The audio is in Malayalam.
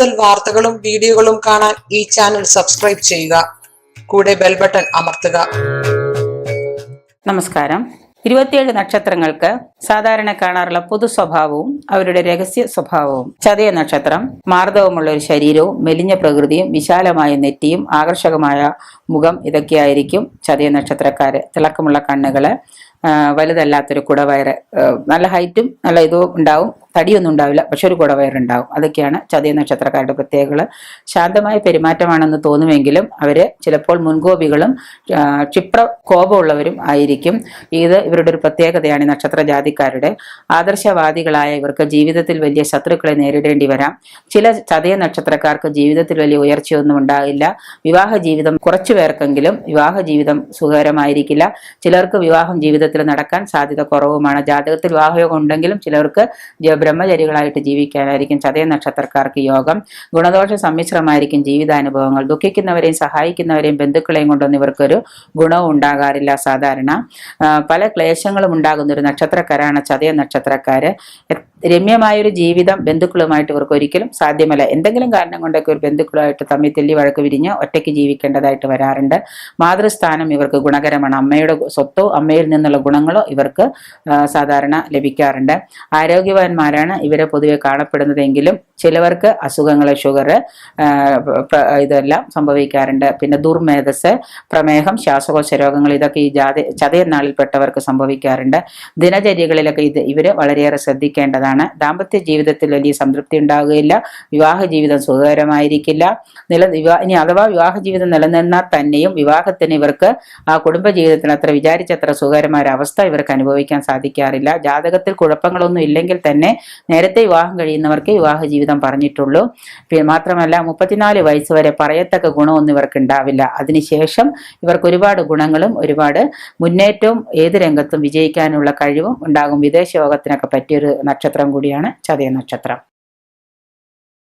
കൂടുതൽ വാർത്തകളും വീഡിയോകളും കാണാൻ ഈ ചാനൽ സബ്സ്ക്രൈബ് ചെയ്യുക. കൂടെ ബെൽ ബട്ടൺ അമർത്തുക. നമസ്കാരം. 27 നക്ഷത്രങ്ങൾക്ക് സാധാരണ കാണാറുള്ള പൊതു സ്വഭാവവും അവരുടെ രഹസ്യ സ്വഭാവവും. ചതയ നക്ഷത്രം മാർദ്ദവമുള്ള ഒരു ശരീരവും മെലിഞ്ഞ പ്രകൃതിയും വിശാലമായ നെറ്റിയും ആകർഷകമായ മുഖം ഇതൊക്കെയായിരിക്കും ചതയ നക്ഷത്രക്കാര്. തിളക്കമുള്ള കണ്ണുകള്, വലുതല്ലാത്തൊരു കുടവയറ്, നല്ല ഹൈറ്റും നല്ല ഇതും ഉണ്ടാവും, തടിയൊന്നും ഉണ്ടാവില്ല, പക്ഷെ ഒരു കുടവയറുണ്ടാവും. അതൊക്കെയാണ് ചതയ നക്ഷത്രക്കാരുടെ പ്രത്യേകതകൾ. ശാന്തമായ പെരുമാറ്റമാണെന്ന് തോന്നുമെങ്കിലും അവര് ചിലപ്പോൾ മുൻകോപികളും ക്ഷിപ്ര കോപമുള്ളവരും ആയിരിക്കും. ഇത് ഇവരുടെ ഒരു പ്രത്യേകതയാണ്. നക്ഷത്ര ജാതിക്കാരുടെ ആദർശവാദികളായ ഇവർക്ക് ജീവിതത്തിൽ വലിയ ശത്രുക്കളെ നേരിടേണ്ടി വരാം. ചില ചതയ നക്ഷത്രക്കാർക്ക് ജീവിതത്തിൽ വലിയ ഉയർച്ചയൊന്നും ഉണ്ടാകില്ല. വിവാഹ ജീവിതം കുറച്ചു പേർക്കെങ്കിലും വിവാഹ ജീവിതം സുഖകരമായിരിക്കില്ല. ചിലർക്ക് വിവാഹം ജീവിതത്തിൽ നടക്കാൻ സാധ്യത കുറവുമാണ്. ജാതകത്തിൽ വിവാഹയോഗം ഉണ്ടെങ്കിലും ചിലർക്ക് ബ്രഹ്മചരികളായിട്ട് ജീവിക്കാനായിരിക്കും ചതയ നക്ഷത്രക്കാർക്ക് യോഗം. ഗുണദോഷ സമ്മിശ്രമായിരിക്കും ജീവിതാനുഭവങ്ങൾ. ദുഃഖിക്കുന്നവരെയും സഹായിക്കുന്നവരെയും ബന്ധുക്കളെയും കൊണ്ടൊന്നും ഇവർക്കൊരു ഗുണവും ഉണ്ടാകാറില്ല. സാധാരണ പല ക്ലേശങ്ങളും ഉണ്ടാകുന്ന ഒരു നക്ഷത്രക്കാരാണ് ചതയ നക്ഷത്രക്കാര്. രമ്യമായൊരു ജീവിതം ബന്ധുക്കളുമായിട്ട് ഇവർക്ക് ഒരിക്കലും സാധ്യമല്ല. എന്തെങ്കിലും കാരണം കൊണ്ടൊക്കെ ഒരു ബന്ധുക്കളുമായിട്ട് തമ്മിൽ തെല്ലി വഴക്ക് വിരിഞ്ഞ് ഒറ്റയ്ക്ക് ജീവിക്കേണ്ടതായിട്ട് വരാറുണ്ട്. മാതൃസ്ഥാനം ഇവർക്ക് ഗുണകരമാണ്. അമ്മയുടെ സ്വത്തോ അമ്മയിൽ നിന്നുള്ള ഗുണങ്ങളോ ഇവർക്ക് സാധാരണ ലഭിക്കാറുണ്ട്. ആരോഗ്യവാന്മാരാണ് ഇവരെ പൊതുവെ കാണപ്പെടുന്നതെങ്കിലും ചിലവർക്ക് അസുഖങ്ങൾ, ഷുഗർ, ഇതെല്ലാം സംഭവിക്കാറുണ്ട്. പിന്നെ ദുർമേധസ്, പ്രമേഹം, ശ്വാസകോശ രോഗങ്ങൾ ഇതൊക്കെ ഈ ചതയ നാളിൽപ്പെട്ടവർക്ക് സംഭവിക്കാറുണ്ട്. ദിനചര്യകളിലൊക്കെ ഇവര് വളരെയേറെ ശ്രദ്ധിക്കേണ്ടതാണ്. ദാമ്പത്യ ജീവിതത്തിൽ വലിയ സംതൃപ്തി ഉണ്ടാവുകയില്ല. വിവാഹ ജീവിതം സുഖകരമായിരിക്കില്ല. ഇനി അഥവാ വിവാഹ ജീവിതം നിലനിന്നാൽ തന്നെയും വിവാഹത്തിന് ഇവർക്ക് ആ കുടുംബ ജീവിതത്തിന് അത്ര വിചാരിച്ചത്ര സുഖകരമായ അവസ്ഥ ഇവർക്ക് അനുഭവിക്കാൻ സാധിക്കാറില്ല. ജാതകത്തിൽ കുഴപ്പങ്ങളൊന്നും ഇല്ലെങ്കിൽ തന്നെ നേരത്തെ വിവാഹം കഴിയുന്നവർക്ക് വിവാഹ ജീവിതം പറഞ്ഞിട്ടുള്ളൂ. മാത്രമല്ല 34 വയസ്സ് വരെ പറയത്തക്ക ഗുണമൊന്നും ഇവർക്ക് ഉണ്ടാവില്ല. അതിനുശേഷം ഇവർക്ക് ഒരുപാട് ഗുണങ്ങളും ഒരുപാട് മുന്നേറ്റവും ഏത് രംഗത്തും വിജയിക്കാനുള്ള കഴിവും ഉണ്ടാകും. വിദേശ യോഗത്തിനൊക്കെ പറ്റിയൊരു നക്ഷത്രം കൂടിയാണ് ചതയ നക്ഷത്രം.